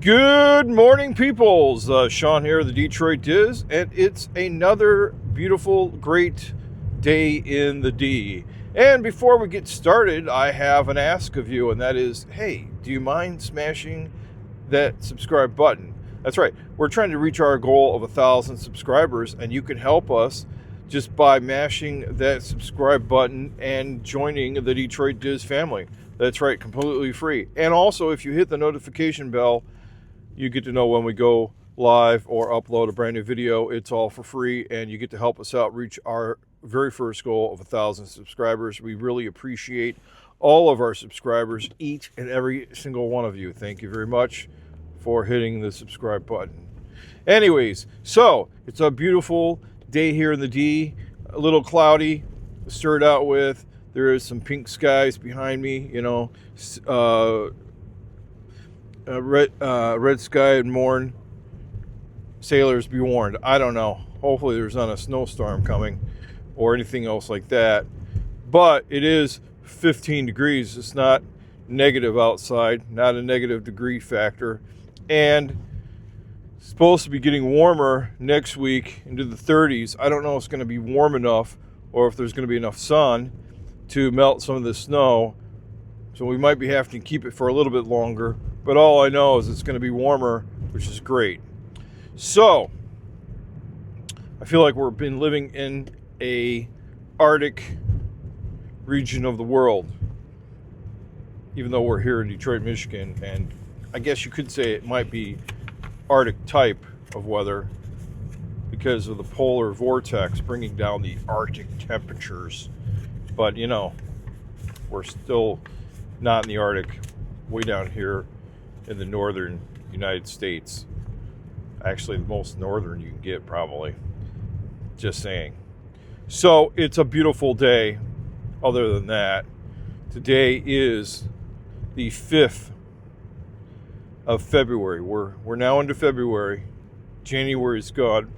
Good morning, peoples. Sean here, the Detroit Diz, and it's another beautiful, great day in the D. And before we get started, I have an ask of you, and that is, hey, do you mind smashing that subscribe button? That's right. We're trying to reach our goal of 1,000 subscribers, and you can help us just by mashing that subscribe button and joining the Detroit Diz family. That's right, completely free. And also, if you hit the notification bell, you get to know when we go live or upload a brand new video. It's all for free, and you get to help us out reach our very first goal of 1,000 subscribers. We really appreciate all of our subscribers, each and every single one of you. Thank you very much for hitting the subscribe button. Anyways, so it's a beautiful day here in the D, a little cloudy to start out with. There is some pink skies behind me, red sky and morn. Sailors be warned. I don't know. Hopefully there's not a snowstorm coming or anything else like that. But it is 15 degrees. It's not negative outside, not a negative degree factor. And it's supposed to be getting warmer next week into the 30s. I don't know if it's going to be warm enough or if there's going to be enough sun to melt some of the snow. So we might be having to keep it for a little bit longer. But all I know is it's going to be warmer, which is great. So I feel like we've been living in a Arctic region of the world, even though we're here in Detroit, Michigan. And I guess you could say it might be Arctic type of weather because of the polar vortex bringing down the Arctic temperatures. But, we're still not in the Arctic, way down here in the northern United States. Actually, the most northern you can get, probably. Just saying. So, it's a beautiful day. Other than that, today is the 5th of February. We're now into February. January's gone.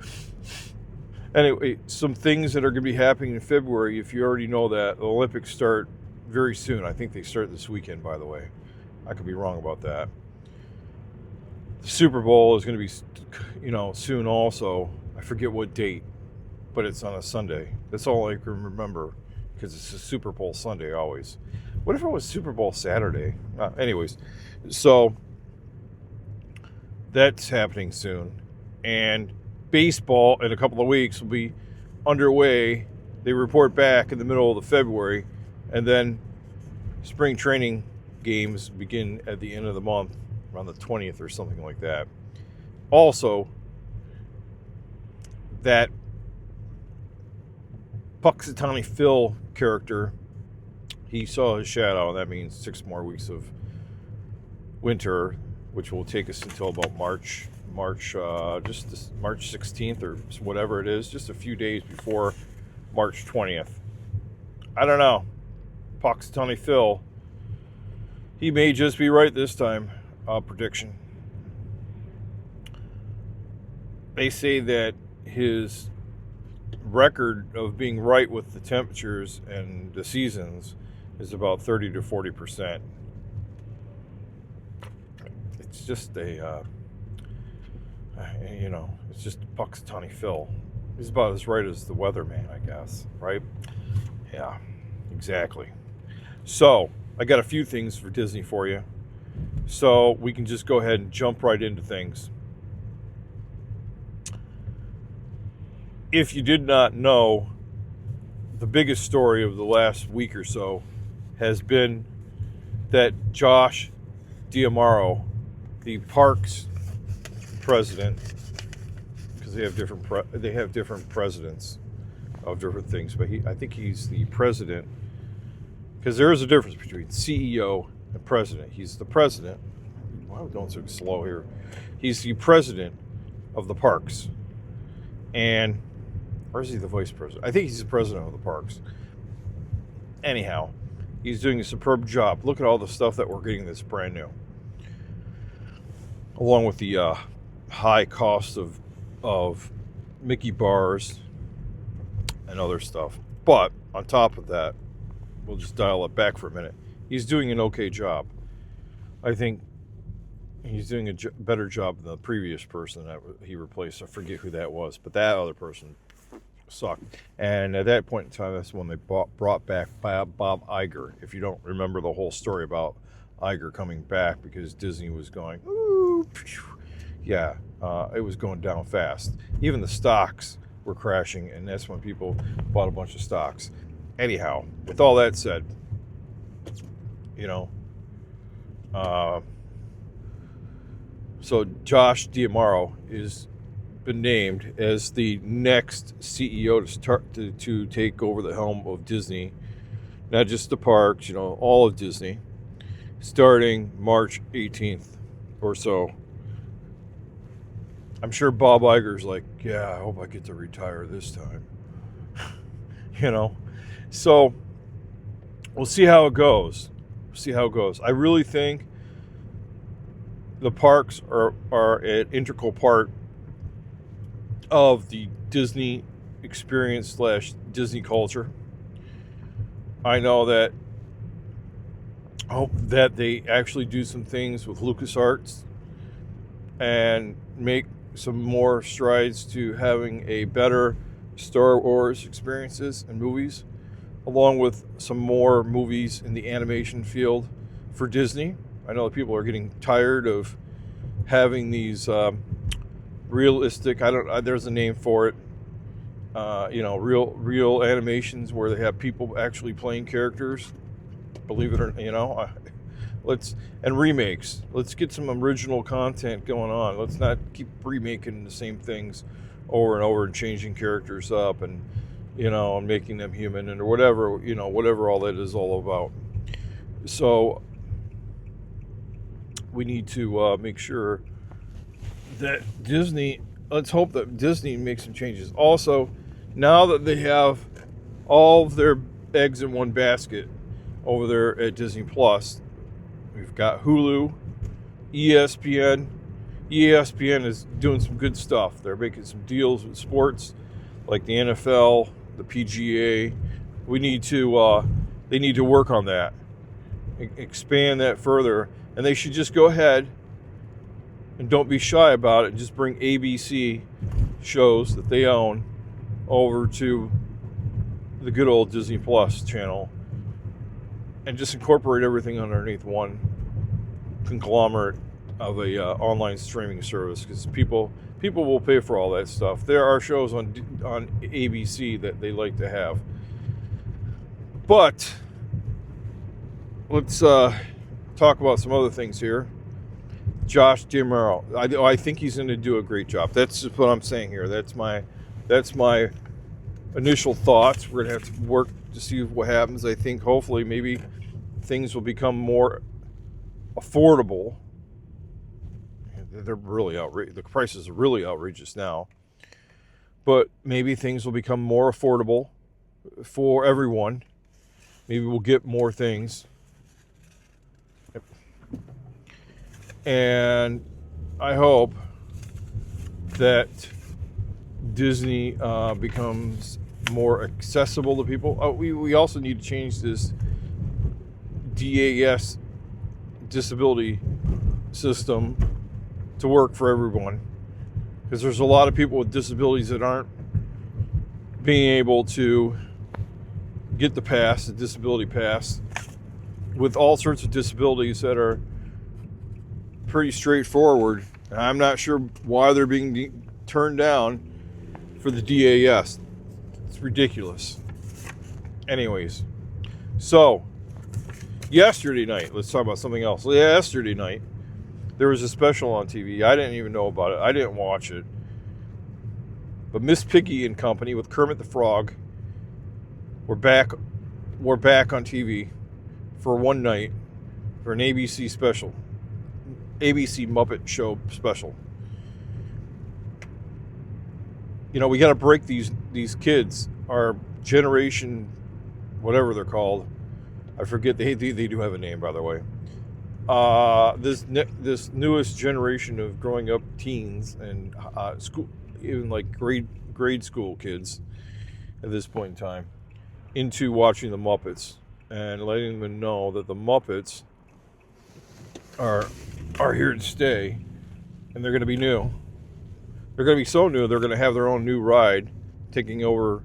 Anyway, some things that are going to be happening in February, if you already know that, the Olympics start very soon. I think they start this weekend, by the way. I could be wrong about that. The Super Bowl is going to be, soon also. I forget what date, but it's on a Sunday. That's all I can remember because it's a Super Bowl Sunday always. What if it was Super Bowl Saturday? Anyways, so that's happening soon. And baseball in a couple of weeks will be underway. They report back in the middle of February, and then spring training games begin at the end of the month, around the 20th or something like that. Also, that Puxatawny Phil character, he saw his shadow. That means 6 more weeks of winter, which will take us until about March 16th or whatever it is, just a few days before March 20th. I don't know. Puxatawny Phil, he may just be right this time. Prediction. They say that his record of being right with the temperatures and the seasons is about 30 to 40%. It's just it's just Puxatawny Phil. He's about as right as the weatherman, I guess, right? Yeah, exactly. So, I got a few things for Disney for you. So, we can just go ahead and jump right into things. If you did not know, the biggest story of the last week or so has been that Josh D'Amaro, the parks president, because they have different presidents of different things, but I think he's the president, because there is a difference between CEO and president. He's the president. Why are we going so slow here? He's the president of the parks, and or is he the vice president? I think he's the president of the parks. Anyhow, he's doing a superb job. Look at all the stuff that we're getting that's brand new, along with the high cost of Mickey bars and other stuff. But on top of that, we'll just dial it back for a minute. He's doing an okay job. I think he's doing a better job than the previous person that he replaced. I forget who that was, but that other person sucked. And at that point in time, that's when they brought back Bob Iger. If you don't remember the whole story about Iger coming back because Disney was going, ooh, yeah, it was going down fast. Even the stocks were crashing, and that's when people bought a bunch of stocks. Anyhow, with all that said, you know, so Josh D'Amaro is been named as the next CEO to start to take over the helm of Disney, not just the parks, all of Disney, starting March 18th or so. I'm sure Bob Iger's like, yeah, I hope I get to retire this time. So we'll see how it goes. I really think the parks are an integral part of the Disney experience / Disney culture. I know that I hope that they actually do some things with LucasArts and make some more strides to having a better Star Wars experiences and movies, along with some more movies in the animation field for Disney. I know that people are getting tired of having these realistic, there's a name for it, real animations where they have people actually playing characters. Believe it or not, and remakes. Let's get some original content going on. Let's not keep remaking the same things over and over and changing characters up and and making them human and whatever all that is all about. So we need to make sure that let's hope that Disney makes some changes. Also, now that they have all of their eggs in one basket over there at Disney Plus, we've got Hulu, ESPN. ESPN is doing some good stuff. They're making some deals with sports like the NFL, the PGA. They need to work on that, expand that further, and they should just go ahead and don't be shy about it and just bring ABC shows that they own over to the good old Disney Plus channel and just incorporate everything underneath one conglomerate of a online streaming service, because people will pay for all that stuff. There are shows on ABC that they like to have. But let's talk about some other things here. Josh D'Amaro, I think he's going to do a great job. That's just what I'm saying here. That's my initial thoughts. We're going to have to work to see what happens. I think hopefully maybe things will become more affordable. They're really outrageous. The prices are really outrageous now. But maybe things will become more affordable for everyone. Maybe we'll get more things. And I hope that Disney becomes more accessible to people. We also need to change this DAS disability system to work for everyone, because there's a lot of people with disabilities that aren't being able to get the disability pass, with all sorts of disabilities that are pretty straightforward. And I'm not sure why they're being turned down for the DAS. It's ridiculous. Anyways, so yesterday night, let's talk about something else. Yesterday night, there was a special on TV. I didn't even know about it. I didn't watch it. But Miss Piggy and Company with Kermit the Frog were back on TV for one night for an ABC special. ABC Muppet Show special. We got to break these kids, our generation, whatever they're called. I forget. They do have a name, by the way. This newest generation of growing up teens and school, even like grade school kids at this point in time, into watching the Muppets and letting them know that the Muppets are are here to stay, and they're going to be new. They're going to be so new, they're going to have their own new ride taking over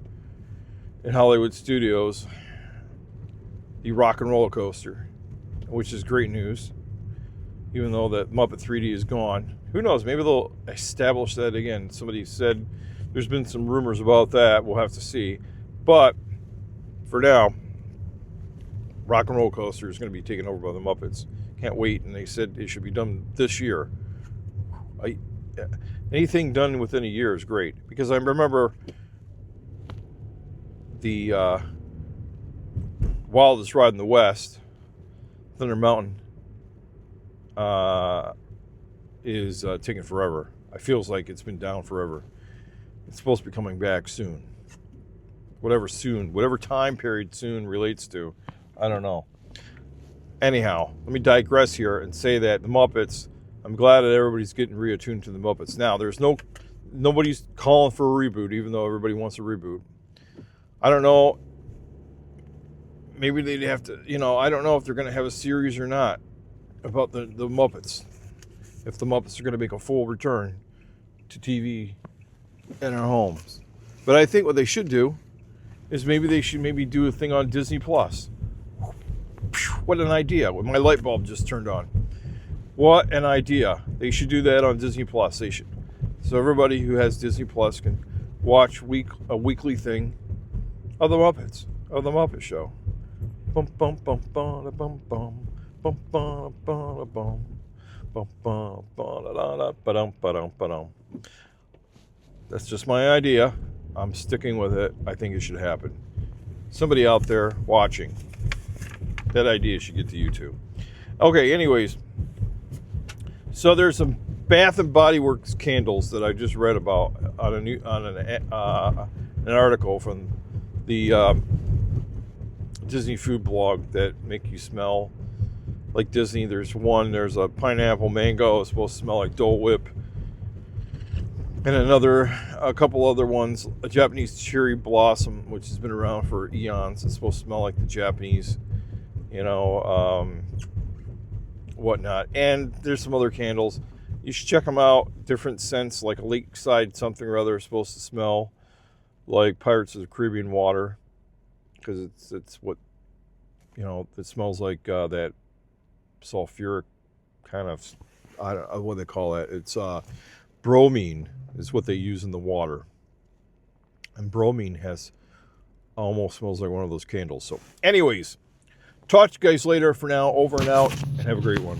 in Hollywood Studios, the Rock and Roller Coaster, which is great news, even though that Muppet 3D is gone. Who knows, maybe they'll establish that again. Somebody said there's been some rumors about that. We'll have to see. But for now, Rock and Roller Coaster is going to be taken over by the Muppets. Can't wait, and they said it should be done this year. Anything done within a year is great, because I remember the wildest ride in the West, Thunder Mountain, is taking forever. It feels like it's been down forever. It's supposed to be coming back soon. Whatever time period soon relates to, I don't know. Anyhow, let me digress here and say that the Muppets, I'm glad that everybody's getting reattuned to the Muppets. Now, nobody's calling for a reboot, even though everybody wants a reboot. I don't know. Maybe they'd have to, I don't know if they're going to have a series or not about the Muppets. If the Muppets are going to make a full return to TV in our homes. But I think what they should do is maybe they should do a thing on Disney Plus. What an idea. My light bulb just turned on. What an idea. They should do that on Disney Plus. They should. So everybody who has Disney Plus can watch a weekly thing of the Muppets, of the Muppet Show. Bum bum bum bum bum bum bum bum bum bum bum bum bum. That's just my idea. I'm sticking with it. I think it should happen. Somebody out there watching, that idea should get to you too. Okay, anyways. So there's some Bath and Body Works candles that I just read about on an article from the Disney food blog that make you smell like Disney. There's a pineapple mango. It's supposed to smell like Dole Whip. And a couple other ones. A Japanese cherry blossom, which has been around for eons. It's supposed to smell like the Japanese, whatnot. And there's some other candles. You should check them out. Different scents, like a lakeside something or other, is supposed to smell like Pirates of the Caribbean water, because it's what, it smells like that sulfuric kind of, I don't know what they call that. It's bromine is what they use in the water, and bromine almost smells like one of those candles. So anyways, talk to you guys later. For now, over and out, and have a great one.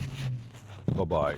Bye-bye.